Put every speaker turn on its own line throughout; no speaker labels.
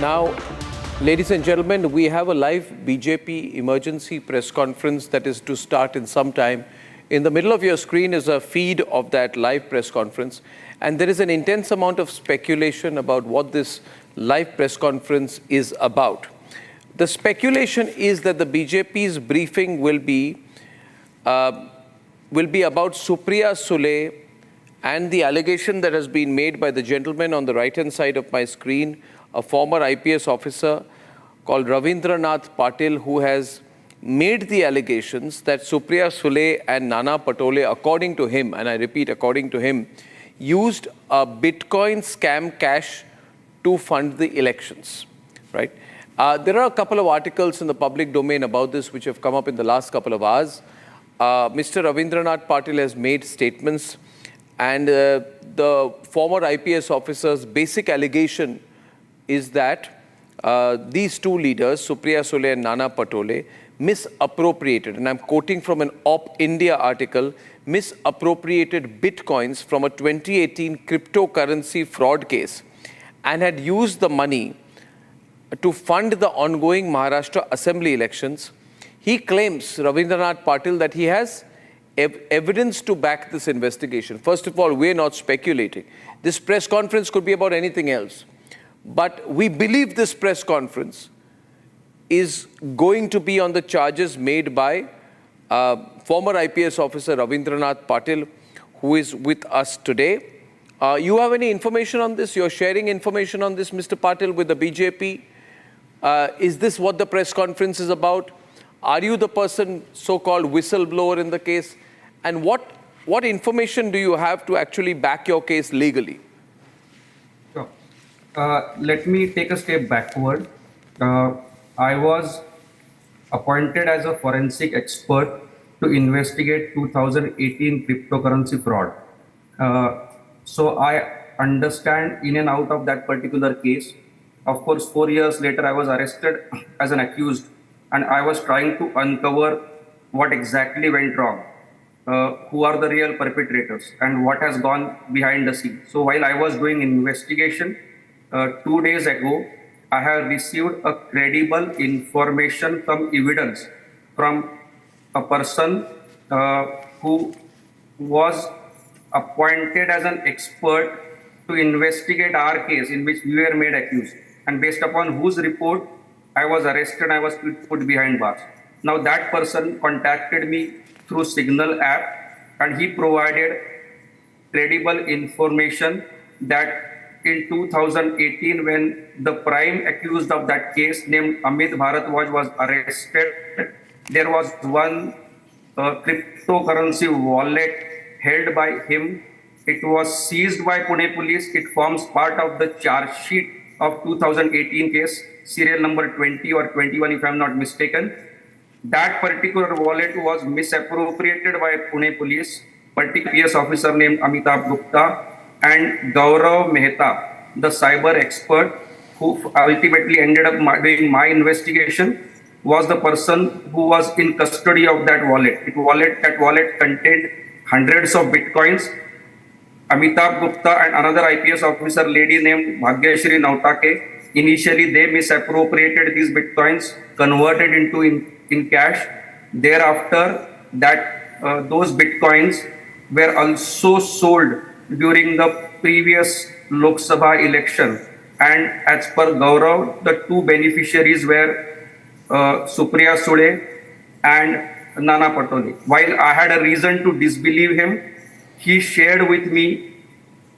Now, ladies and gentlemen, we have a live BJP emergency press conference that is to start in some time. In the middle of your screen is a feed of that live press conference. And there is an intense amount of speculation about what this live press conference is about. The speculation is that the BJP's briefing will be about Supriya Sule and the allegation that has been made by the gentleman on the right-hand side of my screen, a former IPS officer called Ravindranath Patil, who has made the allegations that Supriya Sule and Nana Patole, according to him, and I repeat, according to him, used a Bitcoin scam cash to fund the elections, right? There are a couple of articles in the public domain about this which have come up in the last couple of hours. Mr. Ravindranath Patil has made statements, and the former IPS officer's basic allegation is that these two leaders, Supriya Sule and Nana Patole, misappropriated, and I'm quoting from an Op India article, misappropriated bitcoins from a 2018 cryptocurrency fraud case and had used the money to fund the ongoing Maharashtra assembly elections. He claims, Ravindranath Patil, that he has evidence to back this investigation. First of all, we're not speculating. This press conference could be about anything else. But we believe this press conference is going to be on the charges made by former IPS officer Ravindranath Patil, who is with us today. You have any information on this? You're sharing information on this, Mr. Patil, with the BJP? Is this what the press conference is about? Are you the person, so-called whistleblower in the case? And what information do you have to actually back your case legally?
Sure. Let me take a step backward. I was appointed as a forensic expert to investigate 2018 cryptocurrency fraud. So I understand in and out of that particular case. Of course, 4 years later, I was arrested as an accused, and I was trying to uncover what exactly went wrong, who are the real perpetrators, and what has gone behind the scene. So while I was doing investigation, 2 days ago, I have received a credible information from evidence from a person who was appointed as an expert to investigate our case in which we were made accused, and based upon whose report I was arrested, I was put behind bars. Now that person contacted me through Signal app, and he provided credible information that in 2018, when the prime accused of that case named Amit Bharatwaj was arrested, there was one cryptocurrency wallet held by him. It was seized by Pune police. It forms part of the charge sheet of 2018 case, serial number 20 or 21 if I'm not mistaken. That particular wallet was misappropriated by Pune police, particular IPS officer named Amitabh Gupta and Gaurav Mehta, the cyber expert who ultimately ended up doing my investigation, was the person who was in custody of that wallet. That wallet contained hundreds of bitcoins. Amitabh Gupta and another IPS officer lady named Bhagyashri Nautake, initially they misappropriated these bitcoins, converted into in cash. Thereafter, those bitcoins were also sold during the previous Lok Sabha election. And as per Gaurav, the two beneficiaries were Supriya Sule and Nana Patole. While I had a reason to disbelieve him, he shared with me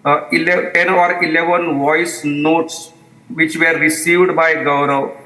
10 or 11 voice notes which were received by Gaurav,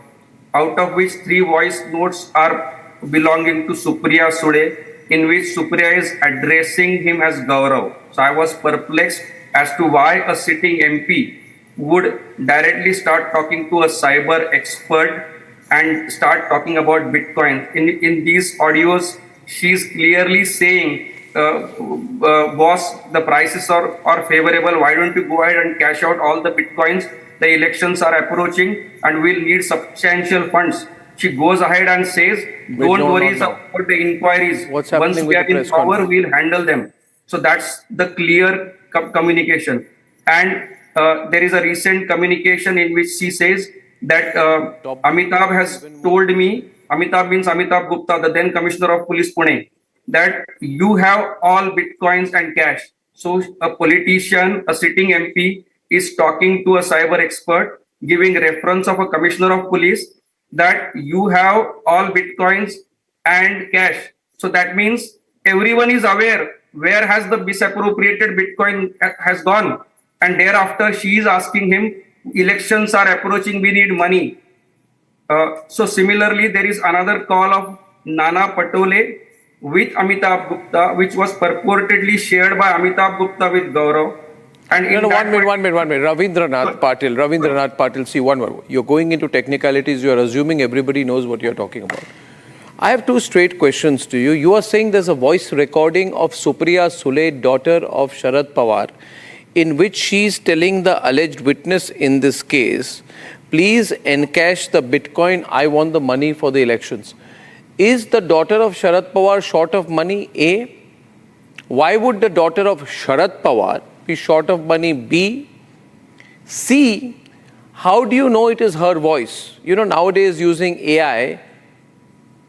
out of which 3 voice notes are belonging to Supriya Sule, in which Supriya is addressing him as Gaurav. So I was perplexed as to why a sitting MP would directly start talking to a cyber expert and start talking about Bitcoin. In these audios, she is clearly saying, boss, the prices are favorable. Why don't you go ahead and cash out all the Bitcoins? The elections are approaching and we'll need substantial funds. She goes ahead and says, don't worry about the inquiries.
Once
we are in power, we'll handle them. So that's the clear communication. And there is a recent communication in which she says that Amitabh has told me, Amitabh means Amitabh Gupta, the then Commissioner of Police Pune, that you have all bitcoins and cash. So a politician, a sitting MP is talking to a cyber expert, giving reference of a Commissioner of Police that you have all bitcoins and cash. So that means everyone is aware where has the misappropriated bitcoin has gone, and thereafter she is asking him, elections are approaching, we need money. So similarly, there is another call of Nana Patole with Amitabh Gupta, which was purportedly shared by Amitabh Gupta with Gaurav. And
No,
in
no,
that
one minute. Ravindranath Patil. Ravindranath Patil, see, one more. You're going into technicalities. You're assuming everybody knows what you're talking about. I have two straight questions to you. You are saying there's a voice recording of Supriya Sule, daughter of Sharad Pawar, in which she's telling the alleged witness in this case, please encash the Bitcoin, I want the money for the elections. Is the daughter of Sharad Pawar short of money? A. Why would the daughter of Sharad Pawar be short of money? B. C. How do you know it is her voice? You know, nowadays using AI,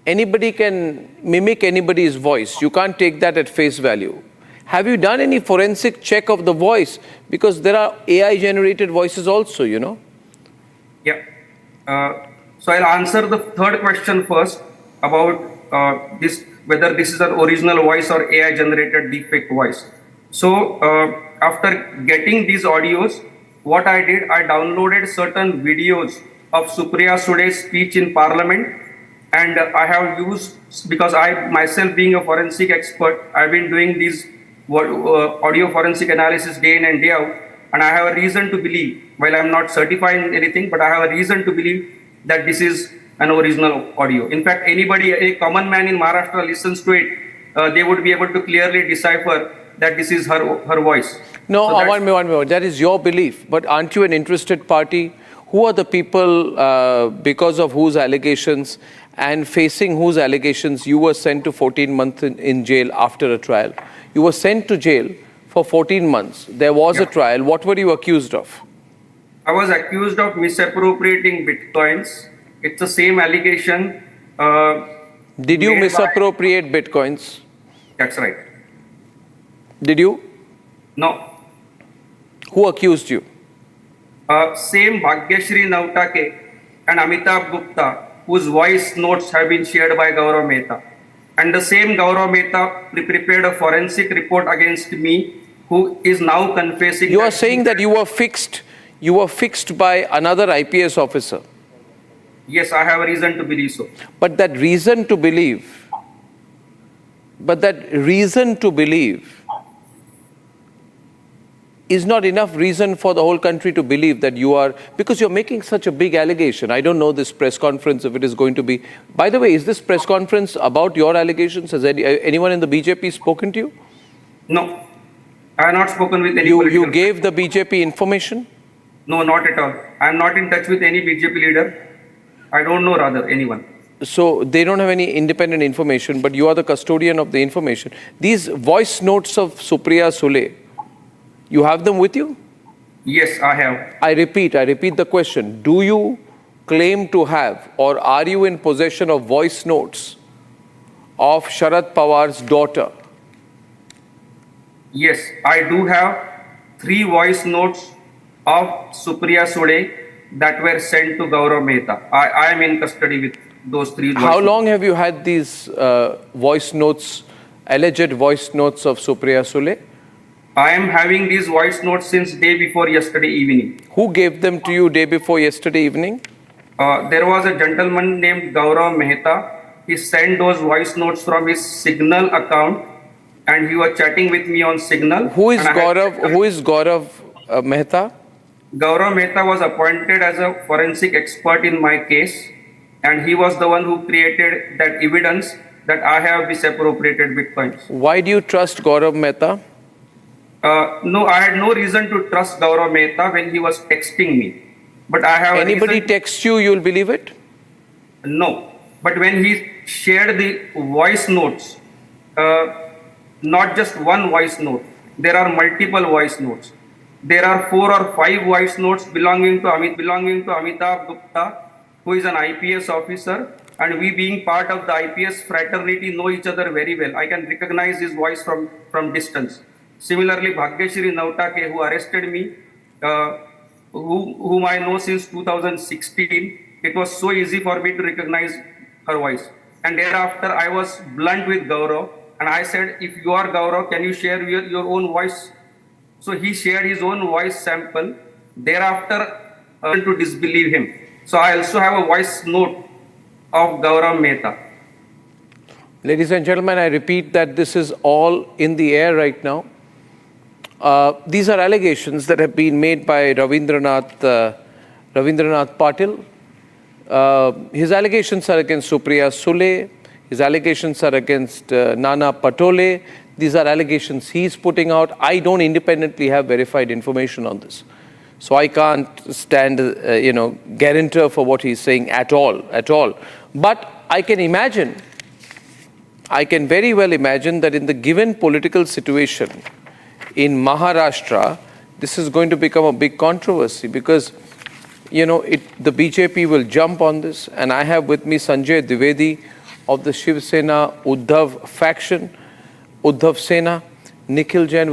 anybody can mimic anybody's voice. You can't take that at face value. Have you done any forensic check of the voice? Because there are AI-generated voices also, you know.
Yeah. So I'll answer the third question first about this, whether this is an original voice or AI-generated deepfake voice. So after getting these audios, what I did, I downloaded certain videos of Supriya Sule's speech in Parliament, and I have used, because I myself being a forensic expert, I've been doing these audio forensic analysis day in and day out, and I have a reason to believe, while I'm not certifying anything, but I have a reason to believe that this is an original audio. In fact, anybody, a common man in Maharashtra listens to it, they would be able to clearly decipher that this is her voice.
No,
So
one minute. That is your belief. But aren't you an interested party? Who are the people because of whose allegations and facing whose allegations you were sent to 14 months in jail after a trial? You were sent to jail for 14 months. There was a trial. What were you accused of?
I was accused of misappropriating bitcoins. It's the same allegation.
Did you
made by-
misappropriate bitcoins?
That's right.
Did you?
No.
Who accused you?
Same Bhagyashree Nautake and Amitabh Gupta, whose voice notes have been shared by Gaurav Mehta. And the same Gaurav Mehta prepared a forensic report against me, who is now confessing.
You are saying that you were fixed by another IPS officer.
Yes, I have a reason to believe so.
But that reason to believe is not enough reason for the whole country to believe that you are, because you're making such a big allegation. I don't know this press conference, if it is going to be. By the way, is this press conference about your allegations? Has anyone in the BJP spoken to you?
No, I have not spoken with any
You
political.
gave the BJP information?
No, not at all. I am not in touch with any BJP leader. I don't know rather anyone.
So they don't have any independent information, but you are the custodian of the information. These voice notes of Supriya Sule, you have them with you?
Yes, I have.
I repeat the question. Do you claim to have, or are you in possession of voice notes of Sharad Pawar's daughter?
Yes, I do have 3 voice notes of Supriya Sule that were sent to Gaurav Mehta. I am in custody with those 3 voice
How
notes.
long have you had these voice notes, alleged voice notes of Supriya Sule?
I am having these voice notes since day before yesterday evening.
Who gave them to you day before yesterday evening?
There was a gentleman named Gaurav Mehta. He sent those voice notes from his Signal account, and he was chatting with me on Signal.
Who is
And I had-
Gaurav Mehta?
Gaurav Mehta was appointed as a forensic expert in my case, and he was the one who created that evidence that I have misappropriated bitcoins.
Why do you trust Gaurav Mehta?
No, I had no reason to trust Gaurav Mehta when he was texting me. But I have
Anybody texts you, you'll believe it?
No. But when he shared the voice notes, not just one voice note, there are multiple voice notes. there are 4 or 5 voice notes belonging to Amitabh Gupta, who is an IPS officer, and we being part of the IPS fraternity know each other very well. I can recognize his voice from distance. Similarly, Bhagyashri Nautake, who arrested me, whom I know since 2016, it was so easy for me to recognize her voice. And thereafter, I was blunt with Gaurav, and I said, if you are Gaurav, can you share your own voice? So he shared his own voice sample. Thereafter, to disbelieve him. So I also have a voice note of Gaurav Mehta.
Ladies and gentlemen, I repeat that this is all in the air right now. These are allegations that have been made by Ravindranath Patil. His allegations are against Supriya Sule. His allegations are against Nana Patole. These are allegations he's putting out. I don't independently have verified information on this. So I can't stand, guarantor for what he's saying at all. But I can very well imagine that in the given political situation in Maharashtra, this is going to become a big controversy because, the BJP will jump on this. And I have with me Sanjay Dwivedi of the Shiv Sena Uddhav faction, Uddhav Sena, Nikhil Jain.